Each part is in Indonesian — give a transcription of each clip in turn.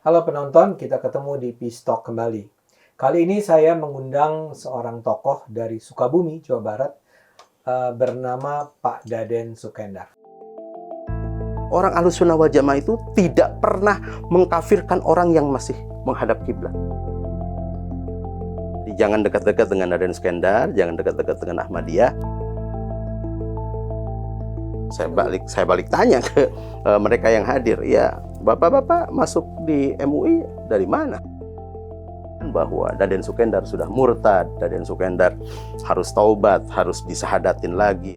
Halo penonton, kita ketemu di Peace Talk kembali. Kali ini saya mengundang seorang tokoh dari Sukabumi, Jawa Barat, bernama Pak Daden Sukendar. Orang Ahlussunnah wal Jamaah itu tidak pernah mengkafirkan orang yang masih menghadap kiblat. Jangan dekat-dekat dengan Daden Sukendar, jangan dekat-dekat dengan Ahmadiyah. Saya balik tanya ke mereka yang hadir, ya bapak-bapak masuk di MUI dari mana? Bahwa Daden Sukendar sudah murtad, Daden Sukendar harus taubat, harus disahadatin lagi.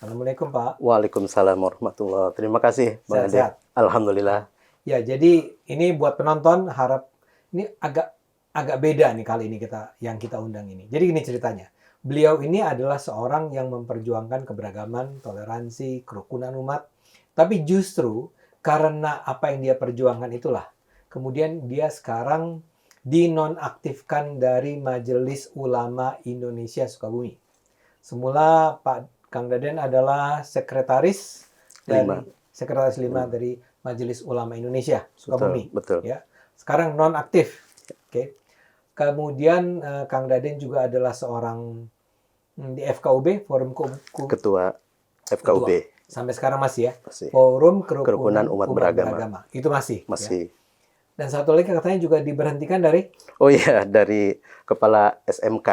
Assalamualaikum Pak. Waalaikumsalam warahmatullahi wabarakatuh. Terima kasih Bang Ade. Sehat-sehat. Alhamdulillah. Ya, jadi ini buat penonton ini agak beda nih kali ini yang kita undang ini. Jadi gini ceritanya. Beliau ini adalah seorang yang memperjuangkan keberagaman, toleransi, kerukunan umat. Tapi justru karena apa yang dia perjuangkan itulah, kemudian dia sekarang dinonaktifkan dari Majelis Ulama Indonesia Sukabumi. Semula Pak Kang Daden adalah sekretaris Sekretaris 5 dari Majelis Ulama Indonesia Sukabumi. Betul. Ya. Sekarang nonaktif. Oke. Kemudian Kang Daden juga adalah seorang di FKUB, Forum Ketua FKUB. Ketua. Sampai sekarang masih ya. Masih. Forum Kerukunan Umat Beragama. Itu masih. Masih. Ya. Dan satu lagi katanya juga diberhentikan dari Oh iya, dari Kepala SMK.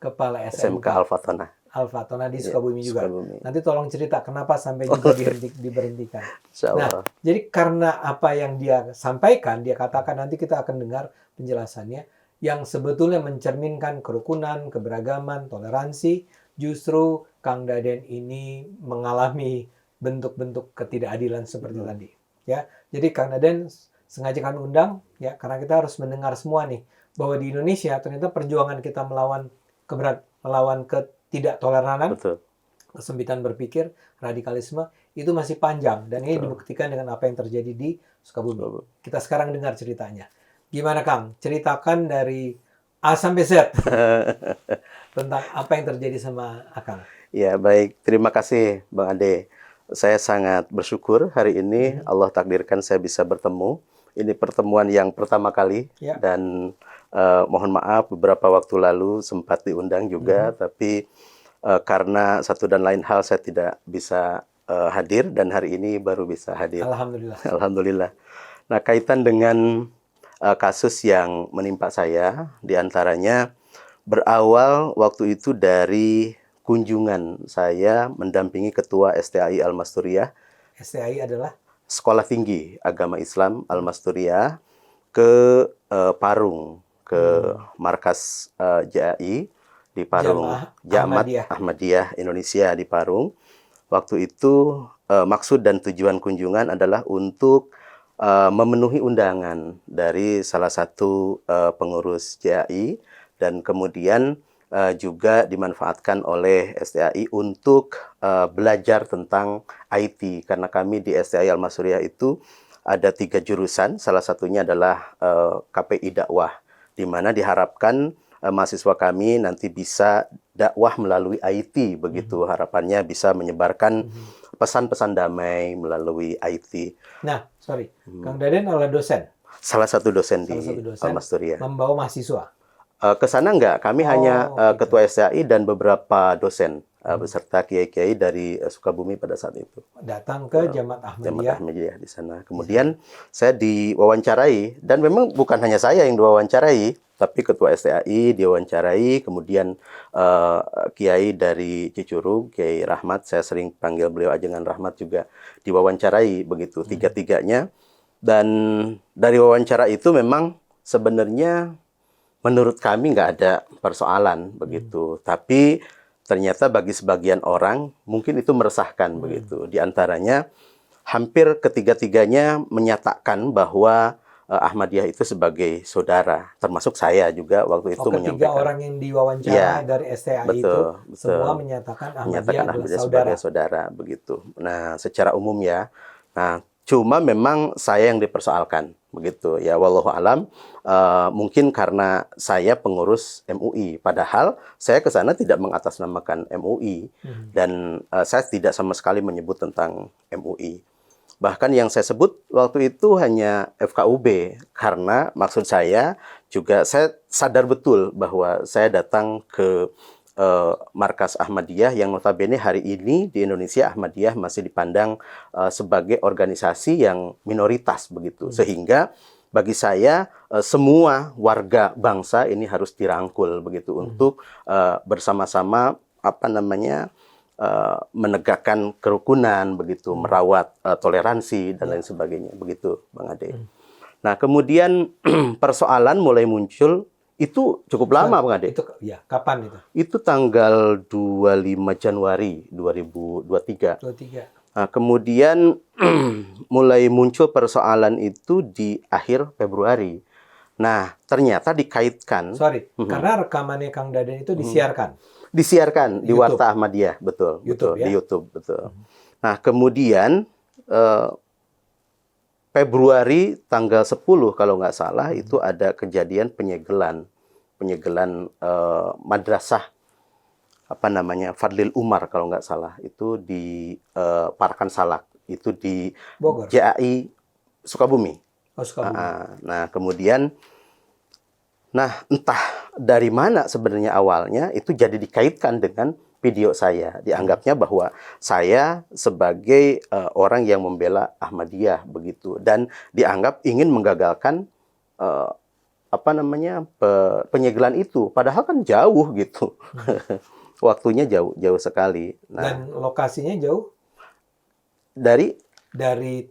Kepala SMK Al-Fatona. Al-Fatona di Sukabumi juga. Sukabumi. Nanti tolong cerita kenapa sampai juga diberhentikan. Nah, jadi karena apa yang dia sampaikan, dia katakan, nanti kita akan dengar penjelasannya, yang sebetulnya mencerminkan kerukunan, keberagaman, toleransi, justru Kang Daden ini mengalami bentuk-bentuk ketidakadilan seperti tadi. Ya, jadi Kang Daden sengaja kami undang, ya, karena kita harus mendengar semua nih, bahwa di Indonesia ternyata perjuangan kita melawan ketidaktoleranan, Betul. kesempitan berpikir, radikalisme, itu masih panjang. Dan ini dibuktikan dengan apa yang terjadi di Sukabumi. Kita sekarang dengar ceritanya. Gimana Kang? Ceritakan dari A sampai Z tentang apa yang terjadi sama Akang. Ya, baik. Terima kasih Bang Ade. Saya sangat bersyukur hari ini Allah takdirkan saya bisa bertemu. Ini pertemuan yang pertama kali. Ya. Dan mohon maaf beberapa waktu lalu sempat diundang juga, tapi karena satu dan lain hal saya tidak bisa hadir, dan hari ini baru bisa hadir. Alhamdulillah. Alhamdulillah. Nah, kaitan dengan kasus yang menimpa saya, diantaranya berawal waktu itu dari kunjungan saya mendampingi Ketua STAI Al-Masturiyah. STAI adalah? Sekolah Tinggi Agama Islam Al-Masturiyah, ke Parung, ke markas JAI di Parung, Jamaat Ahmadiyah Indonesia di Parung. Waktu itu maksud dan tujuan kunjungan adalah untuk memenuhi undangan dari salah satu pengurus JAI, dan kemudian juga dimanfaatkan oleh STAI untuk belajar tentang IT, karena kami di STAI Al-Masturiyah itu ada 3 jurusan, salah satunya adalah KPI dakwah, di mana diharapkan mahasiswa kami nanti bisa dakwah melalui IT, begitu harapannya bisa menyebarkan pesan-pesan damai melalui IT. Nah, Kang Daden adalah dosen. Salah satu dosen di Al-Masturiyah. Membawa mahasiswa. Ke sana enggak, kami hanya ketua STAI dan beberapa dosen beserta kiai-kiai dari Sukabumi pada saat itu. Datang ke Jamaat Ahmadiyah di sana. Kemudian saya diwawancarai, dan memang bukan hanya saya yang diwawancarai, tapi ketua STAI diwawancarai, kemudian kiai dari Cicurug, Kiai Rahmat, saya sering panggil beliau Ajengan Rahmat, juga diwawancarai, begitu tiga-tiganya. Dan dari wawancara itu memang sebenarnya menurut kami nggak ada persoalan, begitu. Tapi ternyata bagi sebagian orang mungkin itu meresahkan, begitu. Di antaranya hampir ketiga-tiganya menyatakan bahwa Ahmadiyah itu sebagai saudara, termasuk saya juga waktu itu menyampaikan. Ketiga orang yang diwawancara dari STAI itu semua menyatakan Ahmadiyah sebagai saudara, begitu. Nah, secara umum ya. Nah, cuma memang saya yang dipersoalkan. begitu ya, wallahu alam. Mungkin karena saya pengurus MUI, padahal saya ke sana tidak mengatasnamakan MUI dan saya tidak sama sekali menyebut tentang MUI. Bahkan yang saya sebut waktu itu hanya FKUB, karena maksud saya juga saya sadar betul bahwa saya datang ke Markas Ahmadiyah yang notabene hari ini di Indonesia Ahmadiyah masih dipandang sebagai organisasi yang minoritas begitu. Sehingga bagi saya semua warga bangsa ini harus dirangkul begitu untuk bersama-sama menegakkan kerukunan begitu, merawat toleransi dan lain sebagainya begitu, Bang Ade. Nah, kemudian persoalan mulai muncul itu cukup lama, Bang Ade. Itu ya, kapan itu? Itu tanggal 25 Januari 2023. 23. Nah, kemudian mulai muncul persoalan itu di akhir Februari. Nah, ternyata dikaitkan. Karena rekamannya Kang Dadan itu disiarkan. Disiarkan di YouTube. Warta Ahmadiyah, betul, YouTube, betul, ya? di YouTube, betul. Nah, kemudian Februari tanggal 10 kalau nggak salah itu ada kejadian penyegelan madrasah Fadlil Umar kalau nggak salah, itu di Parakan Salak, itu di Bogor. JAI Sukabumi. Oh, Sukabumi. Nah, kemudian entah dari mana sebenarnya awalnya itu jadi dikaitkan dengan video saya. Dianggapnya bahwa saya sebagai orang yang membela Ahmadiyah begitu, dan dianggap ingin menggagalkan penyegelan itu, padahal kan jauh gitu. Waktunya jauh sekali. Nah, dan lokasinya jauh dari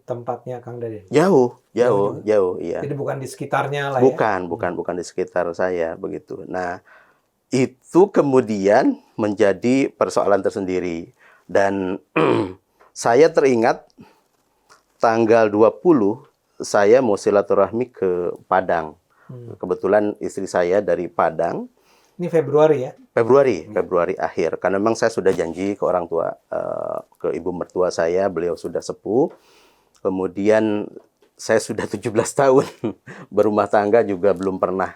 tempatnya Kang Dadan. Jauh, iya. Jadi bukan di sekitarnya lah ya. Bukan di sekitar saya begitu. Nah, itu kemudian menjadi persoalan tersendiri, dan saya teringat tanggal 20 saya mau silaturahmi ke Padang. Kebetulan istri saya dari Padang. Ini Februari ya? Februari akhir. Karena memang saya sudah janji ke orang tua, ke ibu mertua saya, beliau sudah sepuh. Kemudian saya sudah 17 tahun berumah tangga juga belum pernah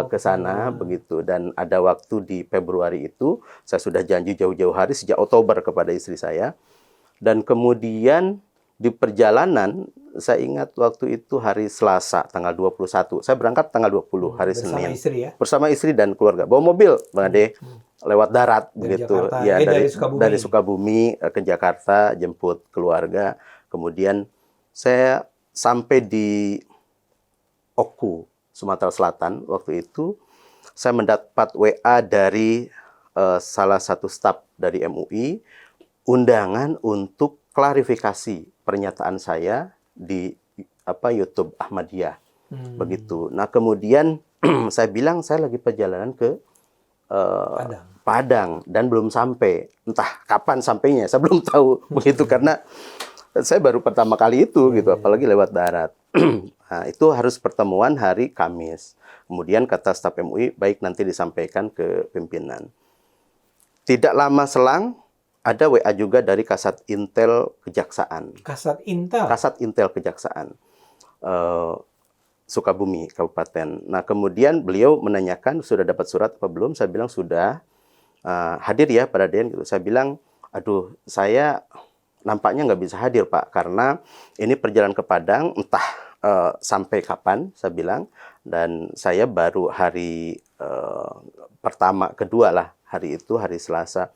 ke sana begitu. Dan ada waktu di Februari itu saya sudah janji jauh-jauh hari sejak Oktober kepada istri saya. Dan kemudian di perjalanan saya ingat waktu itu hari Selasa tanggal 21. Saya berangkat tanggal 20 hari Senin. Bersama istri ya? Bersama istri dan keluarga. Bawa mobil, Bang Ade. Lewat darat dari begitu. Jakarta. Ya, dari Sukabumi. Sukabumi ke Jakarta jemput keluarga. Kemudian saya sampai di Oku, Sumatera Selatan waktu itu. Saya mendapat WA dari salah satu staf dari MUI, undangan untuk klarifikasi pernyataan saya di YouTube Ahmadiyah. Begitu. Nah, kemudian saya bilang saya lagi perjalanan ke Padang dan belum sampai. Entah kapan sampainya, saya belum tahu begitu, karena saya baru pertama kali itu gitu, apalagi lewat darat. Nah, itu harus pertemuan hari Kamis. Kemudian kata staf MUI, baik nanti disampaikan ke pimpinan. Tidak lama selang ada WA juga dari Kasat Intel Kejaksaan. Kasat Intel? Kasat Intel Kejaksaan. Sukabumi, Kabupaten. Nah, kemudian beliau menanyakan, sudah dapat surat apa belum? Saya bilang sudah. Hadir ya, Pak Dadan. Gitu. Saya bilang, aduh, saya nampaknya nggak bisa hadir, Pak. Karena ini perjalanan ke Padang, entah sampai kapan, saya bilang. Dan saya baru hari kedua lah, hari itu, hari Selasa.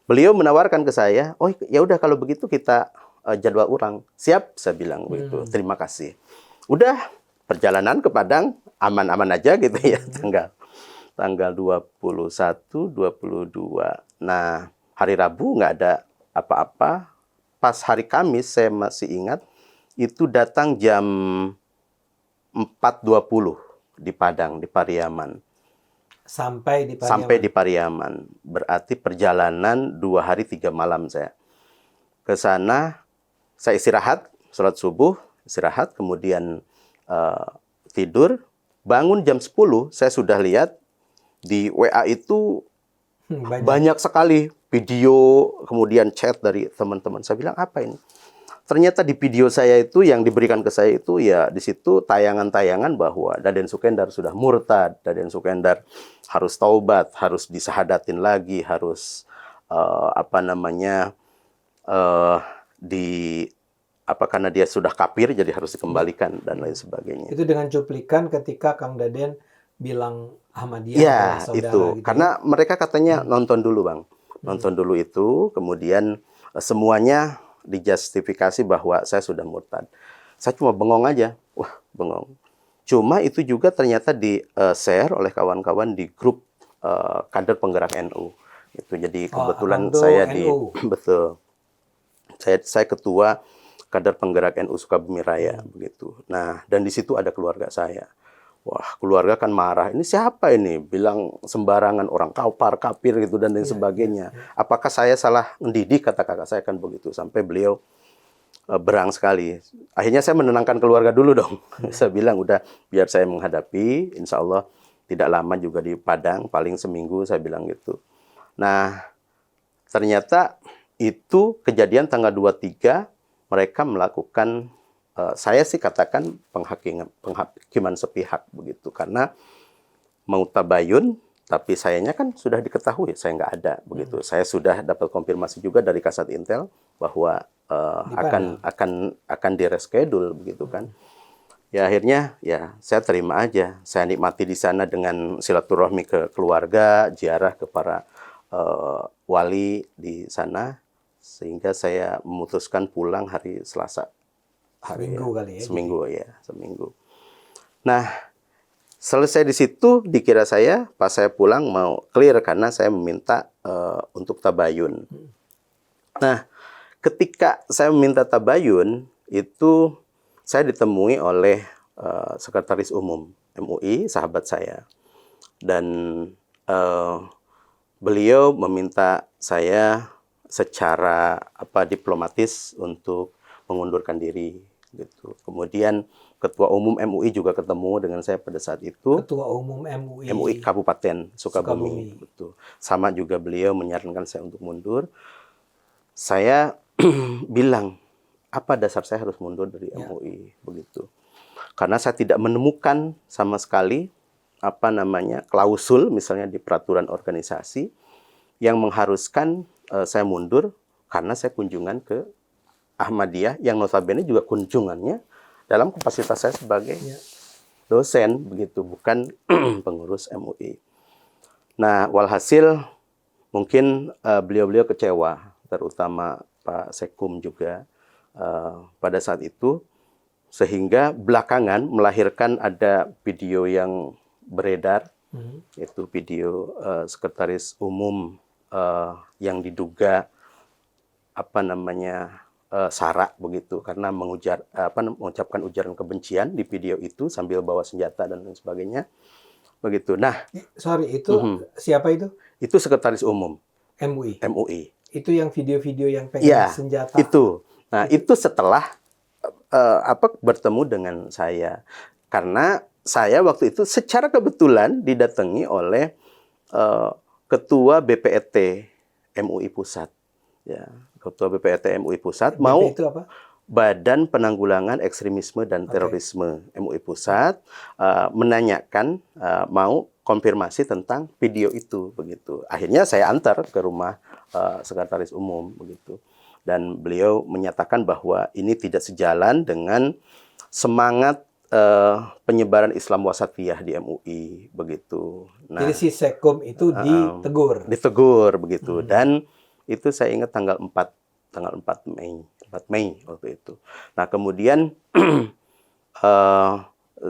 Beliau menawarkan ke saya, oh ya udah kalau begitu kita jadwal ulang. Siap, saya bilang begitu. Terima kasih. Udah, perjalanan ke Padang aman-aman aja gitu ya, tanggal 21, 22. Nah, hari Rabu nggak ada apa-apa. Pas hari Kamis saya masih ingat, itu datang jam 4.20 di Padang, di Pariaman. Sampai di Pariaman. Berarti perjalanan 2 hari 3 malam saya. Ke sana, saya istirahat, sholat subuh, istirahat, kemudian tidur. Bangun jam 10, saya sudah lihat di WA itu banyak sekali video, kemudian chat dari teman-teman. Saya bilang, apa ini? ternyata di video saya itu yang diberikan ke saya itu ya di situ tayangan-tayangan bahwa Daden Sukendar sudah murtad, Daden Sukendar harus taubat, harus disahadatin lagi, harus eh, di karena dia sudah kafir jadi harus dikembalikan dan lain sebagainya. Itu dengan cuplikan ketika Kang Daden bilang Ahmadiyah Ya, adalah saudara itu. gitu. Karena mereka katanya nonton dulu, Bang. Nonton dulu itu, kemudian semuanya dijustifikasi bahwa saya sudah murtad. Saya cuma bengong aja. Wah, bengong. Cuma itu juga ternyata di-share oleh kawan-kawan di grup kader penggerak NU. Itu jadi kebetulan saya NU. betul. Saya ketua kader penggerak NU Sukabumi Raya begitu. Nah, dan di situ ada keluarga saya. Wah, keluarga kan marah. Ini siapa ini? Bilang sembarangan orang kafir gitu dan lain sebagainya. Apakah saya salah mendidik? Kata kakak saya kan begitu. Sampai beliau berang sekali. Akhirnya saya menenangkan keluarga dulu dong. Saya bilang udah biar saya menghadapi. Insya Allah tidak lama juga di Padang. Paling seminggu saya bilang gitu. Nah, ternyata itu kejadian tanggal 23 mereka melakukan saya sih katakan penghakiman sepihak begitu karena mau tabayun tapi sayanya kan sudah diketahui saya nggak ada begitu. Saya sudah dapat konfirmasi juga dari Kasat Intel bahwa akan direschedule begitu kan. Ya akhirnya ya saya terima aja. Saya nikmati di sana dengan silaturahmi ke keluarga, ziarah ke para wali di sana sehingga saya memutuskan pulang hari Selasa. Seminggu kali ya. Seminggu. Nah, selesai di situ dikira saya pas saya pulang mau clear karena saya meminta untuk tabayun. Nah, ketika saya meminta tabayun itu saya ditemui oleh Sekretaris Umum MUI, sahabat saya. Dan beliau meminta saya secara diplomatis untuk mengundurkan diri gitu. Kemudian Ketua Umum MUI juga ketemu dengan saya pada saat itu. Ketua Umum MUI. MUI Kabupaten Sukabumi. Betul. Sama juga beliau menyarankan saya untuk mundur. Saya bilang, apa dasar saya harus mundur dari MUI begitu. Karena saya tidak menemukan sama sekali klausul misalnya di peraturan organisasi yang mengharuskan saya mundur karena saya kunjungan ke Ahmadiyah yang notabene juga kunjungannya dalam kapasitas saya sebagai dosen begitu, bukan pengurus MUI. Nah, walhasil mungkin beliau-beliau kecewa, terutama Pak Sekum juga pada saat itu, sehingga belakangan melahirkan ada video yang beredar, yaitu video Sekretaris Umum yang diduga sara begitu karena mengucapkan ujaran kebencian di video itu sambil bawa senjata dan lain sebagainya begitu. Nah, siapa itu? Itu Sekretaris Umum MUI. Itu yang video-video yang pegang senjata. Itu. Nah, itu setelah bertemu dengan saya karena saya waktu itu secara kebetulan didatangi oleh Ketua BPET MUI Pusat. Ya, Ketua BPET MUI Pusat itu apa? Badan Penanggulangan Ekstremisme dan Terorisme MUI Pusat menanyakan mau konfirmasi tentang video itu begitu. Akhirnya saya antar ke rumah Sekretaris Umum begitu. Dan beliau menyatakan bahwa ini tidak sejalan dengan semangat penyebaran Islam wasatiyah di MUI begitu. Nah, jadi si Sekum itu ditegur begitu dan itu saya ingat tanggal 4 Mei waktu itu. Nah, kemudian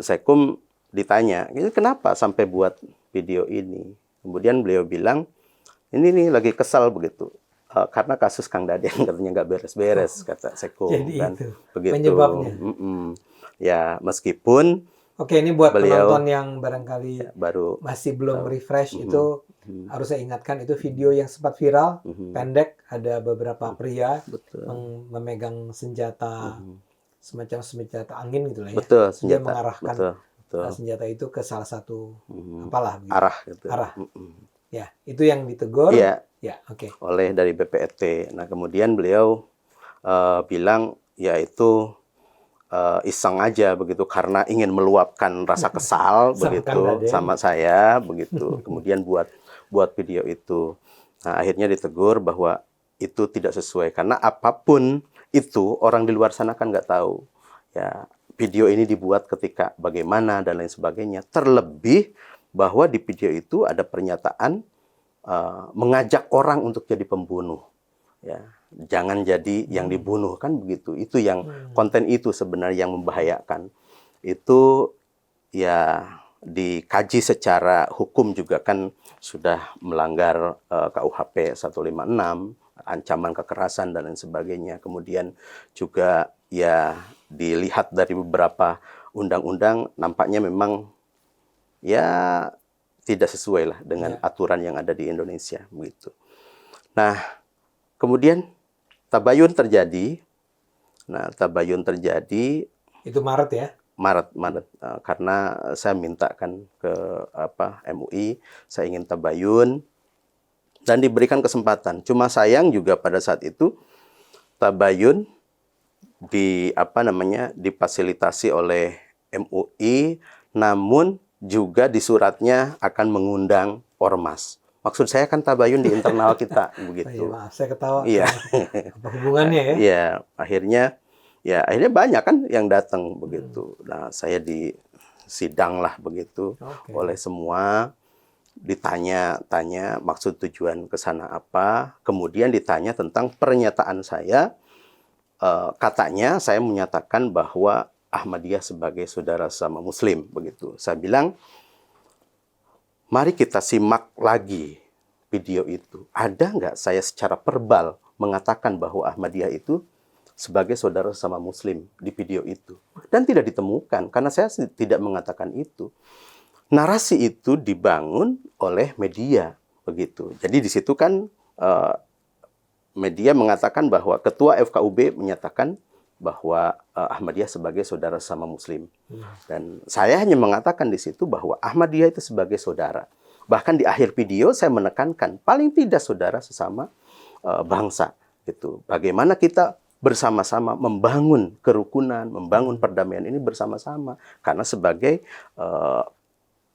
Sekum ditanya, "Ini kenapa sampai buat video ini?" Kemudian beliau bilang, "Ini nih lagi kesal begitu. Karena kasus Kang Daden katanya nggak beres-beres," kata Sekum. Jadi kan itu begitu. penyebabnya. Ya, meskipun ini buat penonton yang barangkali baru masih belum refresh itu harus saya ingatkan itu video yang sempat viral, pendek, ada beberapa pria memegang senjata semacam senjata angin gitu lah ya. Betul, dia mengarahkan senjata itu ke salah satu gitu. Arah. Ya, itu yang ditegur. Iya. Ya, oleh dari BPET. Nah, kemudian beliau bilang yaitu iseng aja begitu karena ingin meluapkan rasa kesal begitu sama saya begitu. Kemudian buat video itu. Nah, akhirnya ditegur bahwa itu tidak sesuai karena apapun itu orang di luar sana kan nggak tahu. Ya, video ini dibuat ketika bagaimana dan lain sebagainya. Terlebih bahwa di video itu ada pernyataan mengajak orang untuk jadi pembunuh. Ya, jangan jadi yang dibunuh kan begitu. Itu yang konten itu sebenarnya yang membahayakan. Itu ya dikaji secara hukum juga kan sudah melanggar KUHP 156, ancaman kekerasan dan lain sebagainya. Kemudian juga ya dilihat dari beberapa undang-undang nampaknya memang ya tidak sesuai lah dengan aturan yang ada di Indonesia begitu. Nah, kemudian tabayun terjadi. Nah, tabayun terjadi itu Maret ya? Maret. Karena saya mintakan ke MUI, saya ingin tabayun dan diberikan kesempatan. Cuma sayang juga pada saat itu tabayun difasilitasi oleh MUI, namun juga di suratnya akan mengundang ormas. Maksud saya kan tabayun di internal kita begitu. Maaf, saya ketawa. Iya. Apa hubungannya ya? Iya, akhirnya banyak kan yang datang begitu. Nah, saya disidang lah begitu oleh semua, ditanya-tanya maksud tujuan ke sana apa, kemudian ditanya tentang pernyataan saya. Katanya saya menyatakan bahwa Ahmadiyah sebagai saudara sama Muslim begitu. Saya bilang, mari kita simak lagi video itu. Ada nggak saya secara verbal mengatakan bahwa Ahmadiyah itu sebagai saudara sama Muslim di video itu? Dan tidak ditemukan, karena saya tidak mengatakan itu. Narasi itu dibangun oleh media, begitu. Jadi di situ kan media mengatakan bahwa Ketua FKUB menyatakan bahwa Ahmadiyah sebagai saudara sama Muslim. Dan saya hanya mengatakan di situ bahwa Ahmadiyah itu sebagai saudara. Bahkan di akhir video saya menekankan paling tidak saudara sesama bangsa. Gitu. Bagaimana kita bersama-sama membangun kerukunan, membangun perdamaian ini bersama-sama. Karena sebagai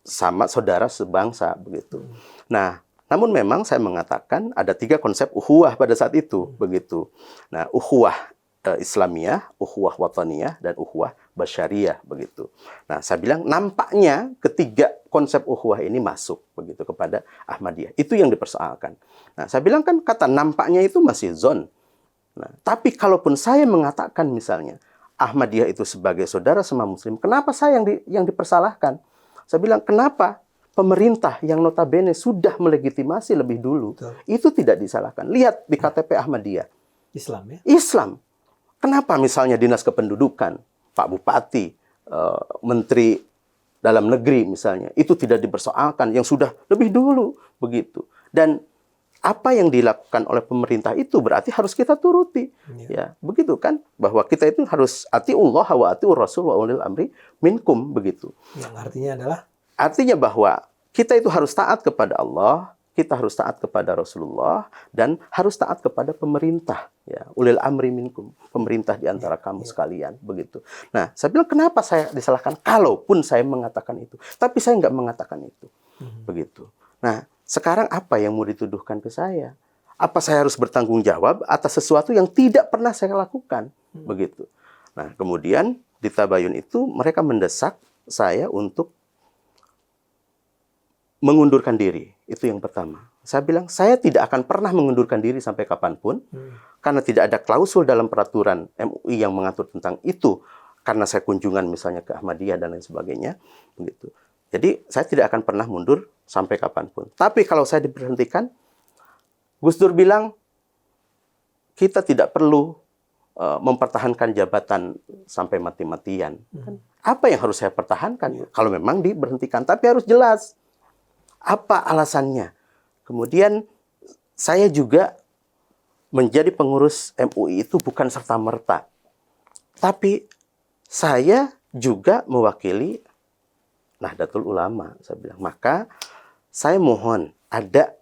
sama saudara sebangsa begitu. Nah, namun memang saya mengatakan ada 3 konsep ukhuwah pada saat itu begitu. Nah, ukhuwah Islamiyah, ukhuwah wataniyah, dan ukhuwah basyariyah begitu. Nah, saya bilang nampaknya ketiga konsep ukhuwah ini masuk begitu kepada Ahmadiyah. Itu yang dipersoalkan. Nah, saya bilang kan kata nampaknya itu masih zon. Nah, tapi kalaupun saya mengatakan misalnya Ahmadiyah itu sebagai saudara sama Muslim, kenapa saya yang dipersalahkan? Saya bilang kenapa pemerintah yang notabene sudah melegitimasi lebih dulu, itu tidak disalahkan. Lihat di KTP Ahmadiyah. Islam ya? Islam. Kenapa misalnya Dinas Kependudukan, Pak Bupati, Menteri Dalam Negeri misalnya, itu tidak dipersoalkan yang sudah lebih dulu begitu. Dan apa yang dilakukan oleh pemerintah itu berarti harus kita turuti. Ya, begitu kan? Bahwa kita itu harus atiullah wa atiur rasul wa ulil amri minkum begitu. Yang artinya adalah? Artinya bahwa kita itu harus taat kepada Allah, kita harus taat kepada Rasulullah, dan harus taat kepada pemerintah. Ya, ulil amri minkum, pemerintah di antara kamu sekalian, begitu. Nah, saya bilang kenapa saya disalahkan? Kalaupun saya mengatakan itu, tapi saya nggak mengatakan itu, begitu. Nah, sekarang apa yang mau dituduhkan ke saya? Apa saya harus bertanggung jawab atas sesuatu yang tidak pernah saya lakukan, begitu. Nah, kemudian di tabayun itu mereka mendesak saya untuk mengundurkan diri. Itu yang pertama. Saya bilang, saya tidak akan pernah mengundurkan diri sampai kapanpun, karena tidak ada klausul dalam peraturan MUI yang mengatur tentang itu, karena saya kunjungan misalnya ke Ahmadiyah dan lain sebagainya. Begitu. Jadi, saya tidak akan pernah mundur sampai kapanpun. Tapi kalau saya diberhentikan, Gus Dur bilang, kita tidak perlu mempertahankan jabatan sampai mati-matian. Apa yang harus saya pertahankan? Kalau memang diberhentikan, tapi harus jelas. Apa alasannya? Kemudian saya juga menjadi pengurus MUI itu bukan serta-merta. Tapi saya juga mewakili Nahdlatul Ulama. Saya bilang, maka saya mohon ada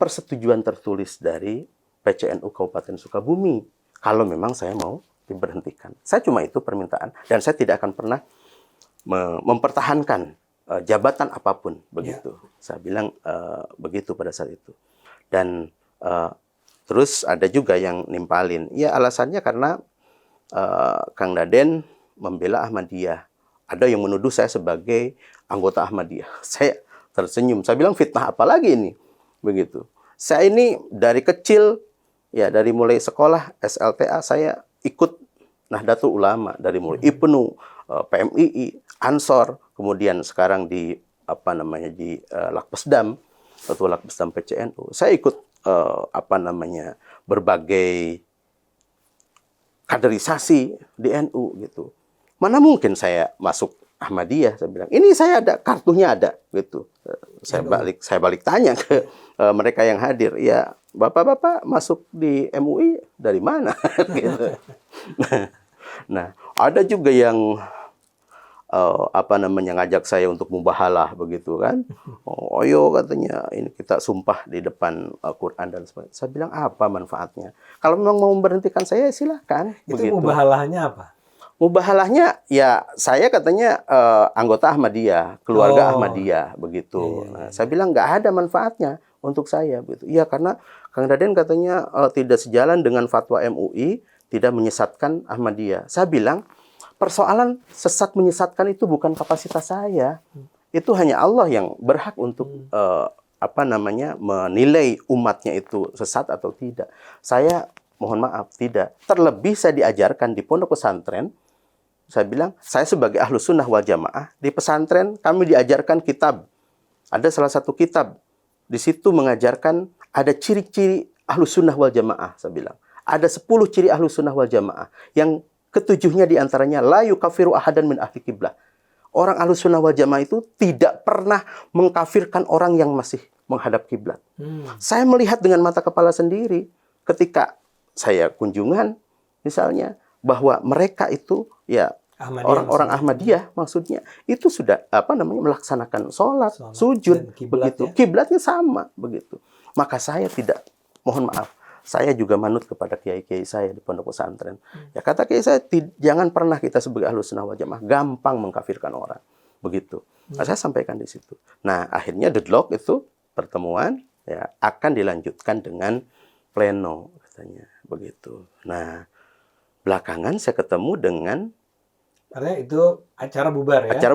persetujuan tertulis dari PCNU Kabupaten Sukabumi. Kalau memang saya mau diberhentikan. Saya cuma itu permintaan, dan saya tidak akan pernah mempertahankan jabatan apapun begitu. Saya bilang begitu pada saat itu. Dan terus ada juga yang nimpalin. Ya alasannya karena Kang Daden membela Ahmadiyah. Ada yang menuduh saya sebagai anggota Ahmadiyah. Saya tersenyum. Saya bilang fitnah apa lagi ini? Begitu. Saya ini dari kecil, ya dari mulai sekolah SLTA saya ikut Nahdlatul Ulama, dari mulai IPNU, PMII, Ansor, kemudian sekarang di Lakpesdam, Ketua Lakpesdam PCNU. Saya ikut berbagai kaderisasi di NU gitu. Mana mungkin saya masuk Ahmadiyah? Saya bilang, ini saya ada kartunya ada gitu. Saya balik tanya ke mereka yang hadir. Ya, bapak-bapak masuk di MUI dari mana? Gitu. Nah, ada juga yang ngajak saya untuk mubahalah begitu kan. Oh, ayo katanya ini kita sumpah di depan Quran dan sebagainya. Saya bilang apa manfaatnya? Kalau memang mau memberhentikan saya silakan. Itu begitu. mubahalahnya apa? Mubahalahnya ya saya katanya anggota Ahmadiyah, keluarga Ahmadiyah begitu. Nah, saya bilang nggak ada manfaatnya untuk saya begitu. Iya karena Kang Daden katanya tidak sejalan dengan fatwa MUI, tidak menyesatkan Ahmadiyah. Saya bilang persoalan sesat menyesatkan itu bukan kapasitas saya. Itu hanya Allah yang berhak untuk menilai umatnya itu sesat atau tidak. Saya mohon maaf tidak. Terlebih saya diajarkan di pondok pesantren. Saya bilang, saya sebagai Ahlus Sunnah wal Jamaah, di pesantren kami diajarkan kitab. Ada salah satu kitab. Di situ mengajarkan ada ciri-ciri Ahlus Sunnah wal Jamaah. Saya bilang, ada 10 ciri Ahlus Sunnah wal Jamaah. Yang ketujuhnya diantaranya, la yukafiru ahadan min ahli qiblah. Orang Ahlus Sunnah wal Jamaah itu tidak pernah mengkafirkan orang yang masih menghadap kiblat. Saya melihat dengan mata kepala sendiri ketika saya kunjungan, misalnya, bahwa mereka itu ya orang-orang Ahmadiyah maksudnya itu sudah melaksanakan sholat sujud begitu, kiblatnya sama begitu. Maka saya tidak, mohon maaf, saya juga manut kepada kiai-kiai saya di pondok pesantren. Ya kata kiai saya, jangan pernah kita sebagai Ahlus Sunnah wal Jamaah gampang mengkafirkan orang begitu. Nah, saya sampaikan di situ. Nah akhirnya deadlock itu pertemuan ya akan dilanjutkan dengan pleno katanya begitu. Nah belakangan saya ketemu dengan artinya itu acara bubar ya? Acara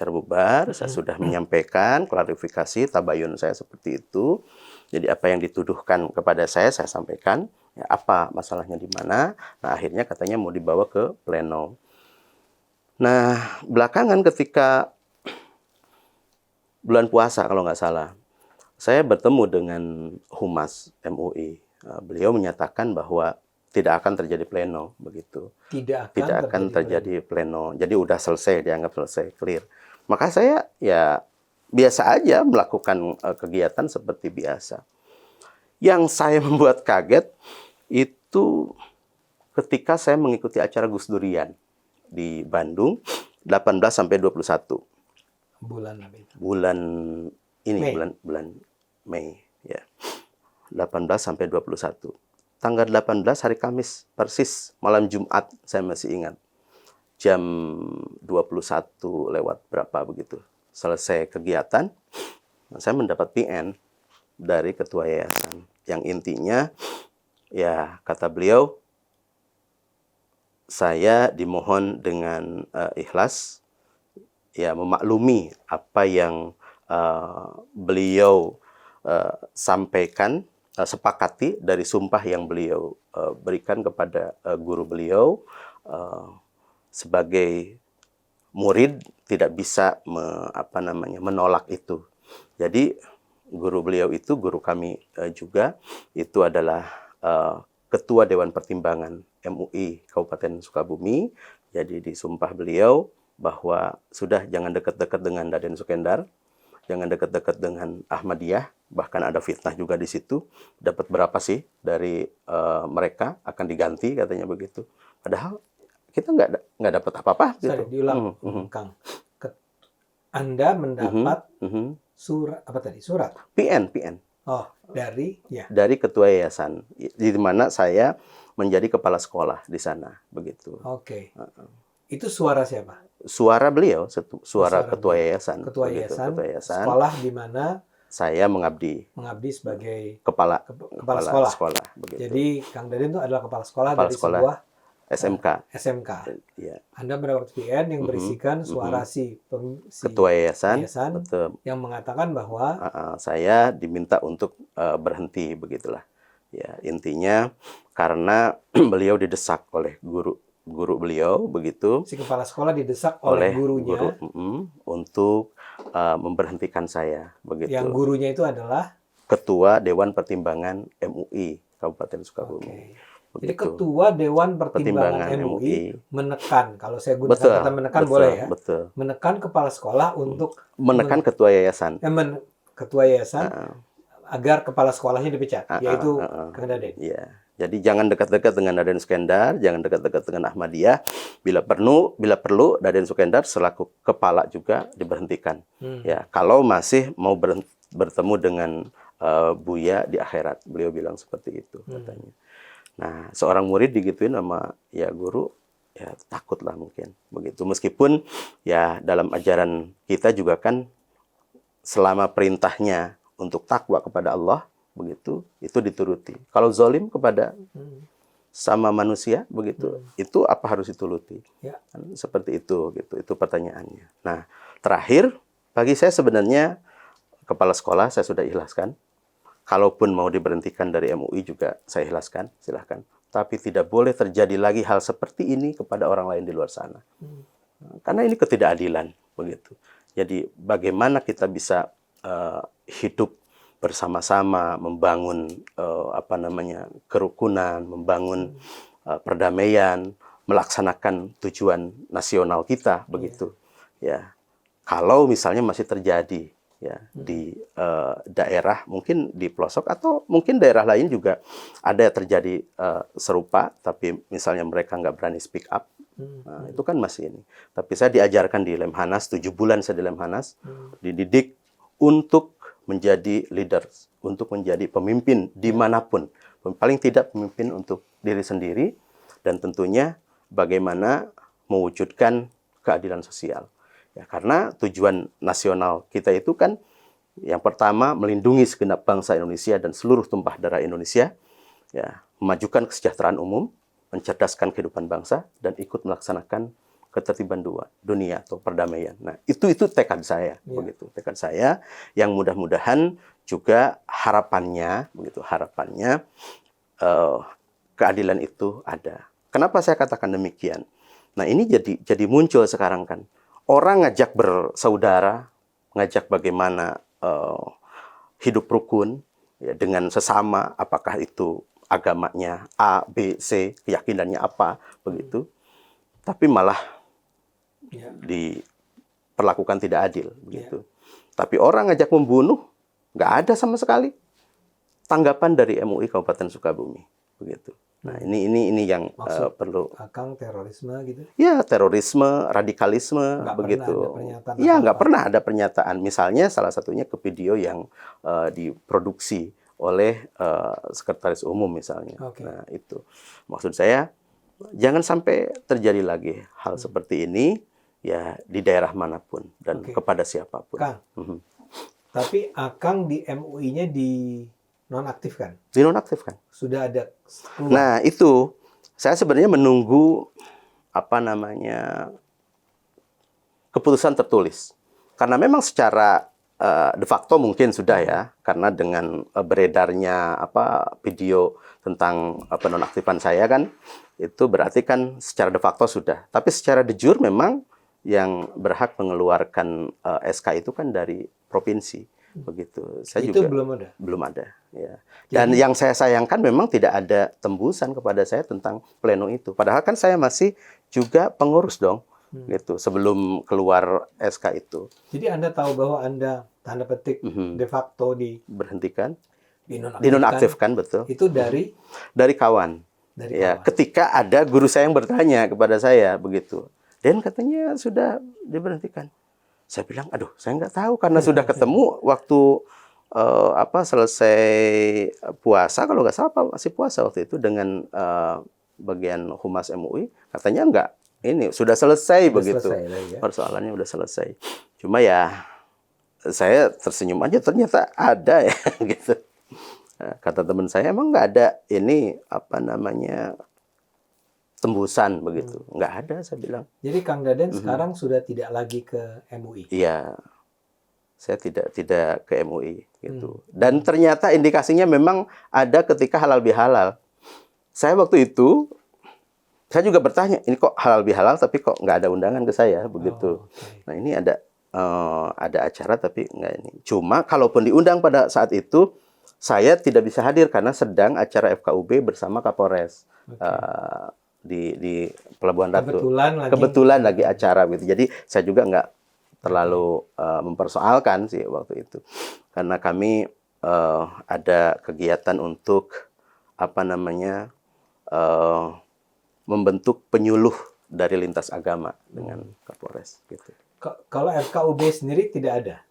bubar, saya sudah menyampaikan klarifikasi tabayun saya seperti itu. Jadi apa yang dituduhkan kepada saya sampaikan. Ya, apa masalahnya di mana. Nah akhirnya katanya mau dibawa ke pleno. Nah belakangan ketika bulan puasa kalau nggak salah, saya bertemu dengan Humas MUI. Beliau menyatakan bahwa tidak akan terjadi pleno begitu. Tidak akan terjadi pleno. Jadi udah selesai, dianggap selesai, clear. Maka saya ya biasa aja melakukan kegiatan seperti biasa. Yang saya membuat kaget itu ketika saya mengikuti acara Gus Durian di Bandung 18 sampai 21. Bulan apa itu? Bulan ini Mei. bulan Mei ya. 18 sampai 21. Tanggal 18 hari Kamis, persis malam Jumat, saya masih ingat. Jam 21 lewat berapa begitu. Selesai kegiatan, saya mendapat PN dari ketua yayasan. Yang intinya, ya kata beliau, saya dimohon dengan ikhlas, ya memaklumi apa yang beliau sampaikan, sepakati dari sumpah yang beliau berikan kepada guru beliau sebagai murid tidak bisa menolak itu. Jadi guru beliau itu guru kami juga itu adalah Ketua Dewan Pertimbangan MUI Kabupaten Sukabumi. Jadi di sumpah beliau bahwa sudah jangan dekat-dekat dengan Daden Sukendar, jangan dekat-dekat dengan Ahmadiyah. Bahkan ada fitnah juga di situ. Dapat berapa sih dari mereka akan diganti katanya begitu. Padahal kita nggak dapat apa-apa. Sorry, gitu. diulang, Kang. Anda mendapat surat apa tadi? Surat. PN. Oh, dari ya. Dari ketua yayasan, di mana saya menjadi kepala sekolah di sana, begitu. Oke. Itu suara siapa? Suara beliau, suara ketua beliau. yayasan, Ketua begitu. yayasan, Ketua yayasan. sekolah di mana Saya mengabdi sebagai kepala kepala sekolah. begitu. Jadi Kang Daden itu adalah kepala sekolah Kepala dari sekolah sebuah SMK. SMK. Ya. Anda mendapat VN yang berisikan suara si Ketua yayasan, yayasan betul. yang mengatakan bahwa saya diminta untuk berhenti, begitulah. Ya, intinya karena beliau didesak oleh guru beliau, begitu. si kepala sekolah didesak oleh gurunya untuk memberhentikan saya, begitu. yang gurunya itu adalah Ketua Dewan Pertimbangan MUI Kabupaten Sukabumi. Oke. Jadi Ketua Dewan Pertimbangan MUI menekan, kalau saya gunakan kata menekan boleh ya, menekan kepala sekolah untuk menekan ketua yayasan, ketua yayasan agar kepala sekolahnya dipecat, yaitu Kang Daden. Iya. Jadi jangan dekat-dekat dengan Daden Sukendar, jangan dekat-dekat dengan Ahmadiyah. Bila perlu Daden Sukendar selaku kepala juga diberhentikan. Ya, kalau masih mau bertemu dengan Buya di akhirat, beliau bilang seperti itu katanya. Nah, seorang murid digituin sama ya guru, ya takutlah mungkin begitu. Meskipun ya dalam ajaran kita juga kan selama perintahnya untuk takwa kepada Allah, begitu, itu dituruti. Kalau zalim kepada sama manusia, begitu, itu apa harus dituruti? Ya. Kan seperti itu, gitu. Itu pertanyaannya. Nah, terakhir, bagi saya sebenarnya kepala sekolah saya sudah ikhlaskan. Kalaupun mau diberhentikan dari MUI juga saya ikhlaskan, silahkan. Tapi tidak boleh terjadi lagi hal seperti ini kepada orang lain di luar sana. Karena ini ketidakadilan, begitu. Jadi bagaimana kita bisa hidup bersama-sama, membangun kerukunan, membangun perdamaian, melaksanakan tujuan nasional kita, begitu. Ya, kalau misalnya masih terjadi ya di daerah, mungkin di pelosok atau mungkin daerah lain juga ada terjadi serupa, tapi misalnya mereka nggak berani speak up, itu kan masih ini. Tapi saya diajarkan di Lemhanas, 7 bulan saya di Lemhanas, dididik untuk menjadi leaders, untuk menjadi pemimpin dimanapun. Paling tidak pemimpin untuk diri sendiri, dan tentunya bagaimana mewujudkan keadilan sosial. Ya, karena tujuan nasional kita itu kan yang pertama melindungi segenap bangsa Indonesia dan seluruh tumpah darah Indonesia, ya, memajukan kesejahteraan umum, mencerdaskan kehidupan bangsa, dan ikut melaksanakan ketertiban dunia atau perdamaian. Nah, itu tekad saya, begitu. Tekad saya yang mudah-mudahan juga harapannya keadilan itu ada. Kenapa saya katakan demikian? Nah, ini jadi muncul sekarang kan. Orang ngajak bersaudara, ngajak bagaimana hidup rukun ya, dengan sesama, apakah itu agamanya A, B, C, keyakinannya apa, begitu. Tapi malah diperlakukan tidak adil, begitu. Tapi orang ngajak membunuh, nggak ada sama sekali tanggapan dari MUI Kabupaten Sukabumi, begitu. Nah, ini yang perlu. Akang terorisme gitu? Ya, terorisme, radikalisme, begitu. Ya, nggak pernah ada pernyataan. Misalnya salah satunya ke video yang diproduksi oleh Sekretaris Umum misalnya. Nah, itu. Maksud saya, jangan sampai terjadi lagi hal seperti ini ya di daerah manapun dan kepada siapapun. Kang, tapi Akang di MUI-nya dinonaktifkan? Dinonaktifkan. Sudah ada keluar. Nah, itu saya sebenarnya menunggu keputusan tertulis. Karena memang secara de facto mungkin sudah ya, karena dengan beredarnya video tentang penonaktifan saya kan, itu berarti kan secara de facto sudah. Tapi secara de jure memang yang berhak mengeluarkan SK itu kan dari provinsi. Begitu. Saya itu juga belum ada ya. Dan yang saya sayangkan memang tidak ada tembusan kepada saya tentang pleno itu, padahal kan saya masih juga pengurus dong, gitu, sebelum keluar SK itu. Jadi Anda tahu bahwa Anda tanda petik de facto diberhentikan, dinonaktifkan, betul, itu dari kawan. Ya, ketika ada guru saya yang bertanya kepada saya begitu, dan katanya sudah diberhentikan. Saya bilang, aduh, saya nggak tahu karena sudah ketemu waktu selesai puasa, kalau nggak salah masih puasa waktu itu, dengan bagian humas MUI, katanya enggak, ini sudah selesai begitu. Selesai lagi, ya? Persoalannya udah selesai. Cuma ya saya tersenyum aja, ternyata ada ya gitu. Kata teman saya, emang nggak ada ini tembusan begitu. Nggak ada, saya bilang. Jadi Kang Daden sekarang sudah tidak lagi ke MUI. Iya. Saya tidak ke MUI gitu. Dan ternyata indikasinya memang ada ketika halal bihalal. Saya waktu itu saya juga bertanya, ini kok halal bihalal tapi kok nggak ada undangan ke saya begitu. Okay. Nah, ini ada acara tapi nggak ini. Cuma kalaupun diundang pada saat itu, saya tidak bisa hadir karena sedang acara FKUB bersama Kapolres. Di Pelabuhan Ratu. Kebetulan lagi acara gitu. Jadi saya juga nggak terlalu mempersoalkan sih waktu itu. Karena kami ada kegiatan untuk membentuk penyuluh dari lintas agama dengan Kapolres gitu. Kalau FKUB sendiri tidak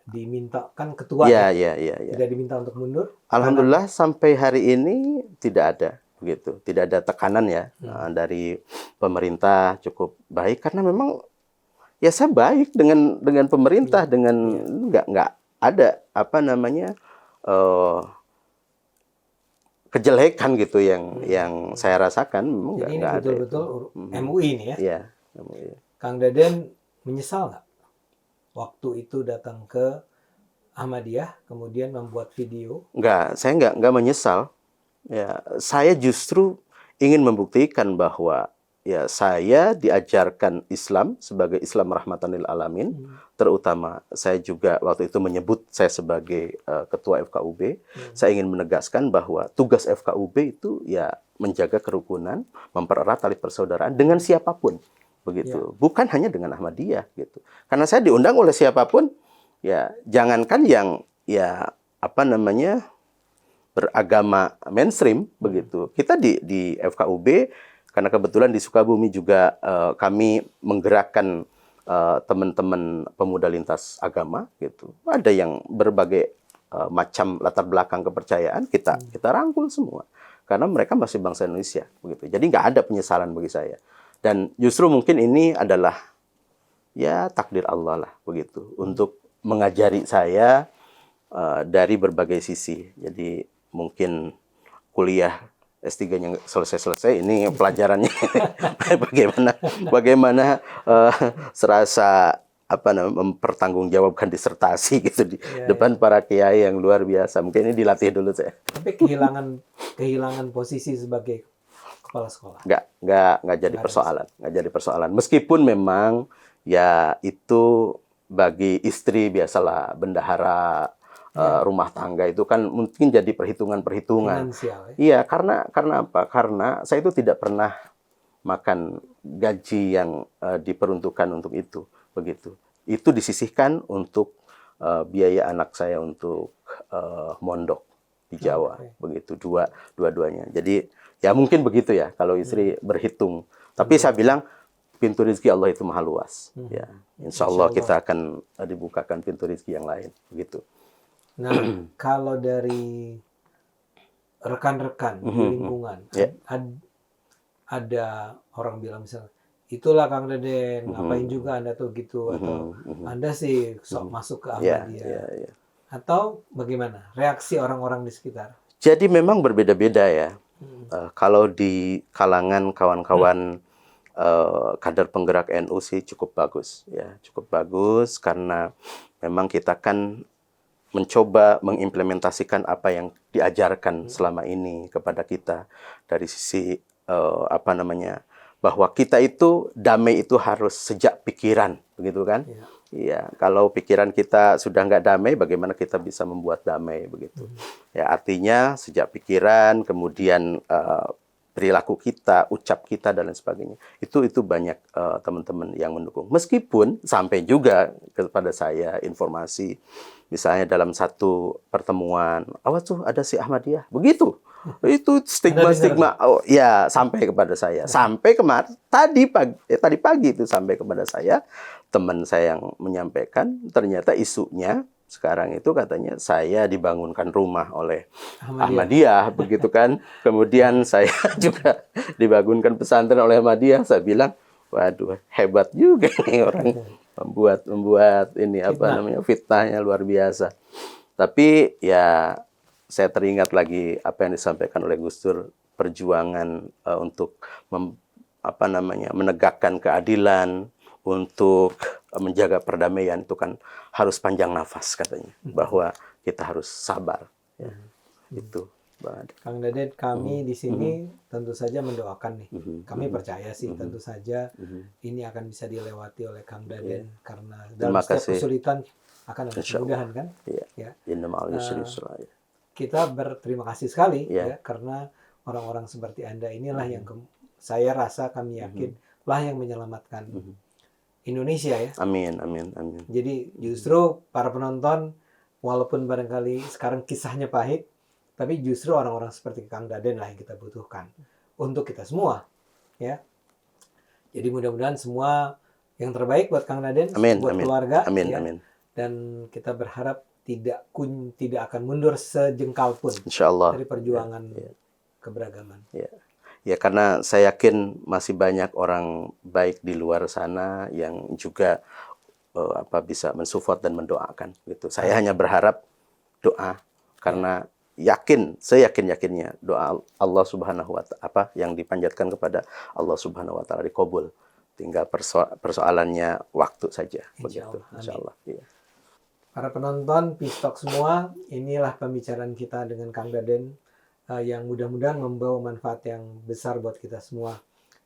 diminta, kan ketua tidak diminta untuk mundur. Alhamdulillah sampai hari ini tidak ada begitu, tidak ada tekanan ya dari pemerintah, cukup baik karena memang ya saya baik dengan pemerintah, dengan nggak ada kejelekan gitu yang saya rasakan. Memang jadi ini betul-betul MUI ini ya. Iya, MUI. Kang Daden menyesal nggak waktu itu datang ke Ahmadiyah kemudian membuat video? Nggak, saya nggak menyesal. Ya, saya justru ingin membuktikan bahwa ya saya diajarkan Islam sebagai Islam rahmatan lil alamin. Terutama saya juga waktu itu menyebut saya sebagai ketua FKUB. Saya ingin menegaskan bahwa tugas FKUB itu ya menjaga kerukunan, mempererat tali persaudaraan dengan siapapun begitu. Bukan hanya dengan Ahmadiyah gitu. Karena saya diundang oleh siapapun, ya jangankan yang beragama mainstream begitu. Kita di FKUB, karena kebetulan di Sukabumi juga kami menggerakkan teman-teman pemuda lintas agama gitu. Ada yang berbagai macam latar belakang kepercayaan, kita rangkul semua. Karena mereka masih bangsa Indonesia begitu. Jadi nggak ada penyesalan bagi saya. Dan justru mungkin ini adalah ya takdir Allah lah begitu untuk mengajari saya dari berbagai sisi. Jadi mungkin kuliah S3-nya selesai, ini pelajarannya bagaimana serasa mempertanggungjawabkan disertasi gitu di depan para kiai yang luar biasa. Mungkin ini dilatih dulu saya. Tapi kehilangan posisi sebagai kepala sekolah. Nggak jadi persoalan. Meskipun memang ya itu bagi istri biasalah bendahara rumah tangga itu kan mungkin jadi perhitungan. Finansial, ya? Iya, karena apa? Karena saya itu tidak pernah makan gaji yang diperuntukkan untuk itu, begitu. Itu disisihkan untuk biaya anak saya untuk mondok di Jawa, begitu. Dua-duanya. Jadi ya mungkin begitu ya kalau istri berhitung. Tapi saya bilang pintu rezeki Allah itu maha luas. Ya, insya Allah kita akan dibukakan pintu rezeki yang lain, begitu. Nah, kalau dari rekan-rekan di lingkungan, ada orang bilang misalnya, itulah Kang Daden, ngapain juga Anda tuh gitu, atau Anda sih sok masuk ke Ahmadiyah. Atau bagaimana reaksi orang-orang di sekitar? Jadi memang berbeda-beda ya. Kalau di kalangan kawan-kawan kader penggerak NU sih cukup bagus ya, cukup bagus karena memang kita kan mencoba mengimplementasikan apa yang diajarkan selama ini kepada kita dari sisi bahwa kita itu damai itu harus sejak pikiran, begitu kan? Iya, kalau pikiran kita sudah nggak damai, bagaimana kita bisa membuat damai begitu? Ya artinya sejak pikiran, kemudian perilaku kita, ucap kita dan lain sebagainya. Itu banyak teman-teman yang mendukung. Meskipun sampai juga kepada saya informasi, misalnya dalam satu pertemuan, awas tuh ada si Ahmadiyah, begitu. Itu stigma, ya sampai kepada saya. Sampai kemarin tadi pagi itu sampai kepada saya, teman saya yang menyampaikan ternyata isunya Sekarang itu katanya saya dibangunkan rumah oleh Ahmadiyah. Ahmadiyah, begitu kan. Kemudian saya juga dibangunkan pesantren oleh Ahmadiyah. Saya bilang, waduh, hebat juga nih orang membuat ini apa Fitnah. namanya, fitnahnya luar biasa. Tapi ya saya teringat lagi apa yang disampaikan oleh Gus Dur, perjuangan untuk menegakkan keadilan, untuk menjaga perdamaian itu kan harus panjang nafas katanya, bahwa kita harus sabar. Ya. Itu, Bang Ade. Kang Daden, kami di sini tentu saja mendoakan nih. Kami percaya sih tentu saja ini akan bisa dilewati oleh Kang Daden karena dalam Terima setiap kasih. kesulitan akan ada Insya Allah. kemudahan kan. Iya. Ya. Inna ma'al yusri yusra, ya. Kita berterima kasih sekali Ya. ya karena orang-orang seperti Anda inilah yang saya rasa, kami yakin lah yang menyelamatkan Indonesia ya. Amin, amin, amin. Jadi justru para penonton, walaupun barangkali sekarang kisahnya pahit, tapi justru orang-orang seperti Kang Daden lah yang kita butuhkan untuk kita semua, ya. Jadi mudah-mudahan semua yang terbaik buat Kang Daden, Amin, buat amin. keluarga, Amin, ya. amin. Dan kita berharap tidak akan mundur sejengkal pun Insya Allah. dari perjuangan keberagaman. Ya. Ya, karena saya yakin masih banyak orang baik di luar sana yang juga bisa mensupport dan mendoakan gitu. Saya hanya berharap doa karena seyakin-yakinnya doa Allah Subhanahu wa ta'ala yang dipanjatkan kepada Allah Subhanahu wa ta'ala dikabul. Tinggal persoalannya waktu saja begitu. Insyaallah. Ya. Para penonton Pistok semua, inilah pembicaraan kita dengan Kang Daden yang mudah-mudahan membawa manfaat yang besar buat kita semua.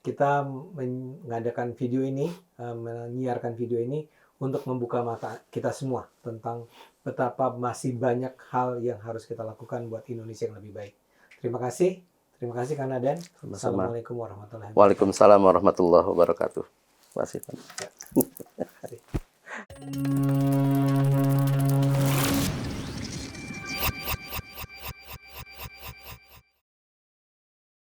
Kita mengadakan video ini, menyiarkan video ini untuk membuka mata kita semua tentang betapa masih banyak hal yang harus kita lakukan buat Indonesia yang lebih baik. Terima kasih Kang Daden. Assalamualaikum warahmatullahi wabarakatuh. Waalaikumsalam warahmatullahi wabarakatuh. Terima kasih.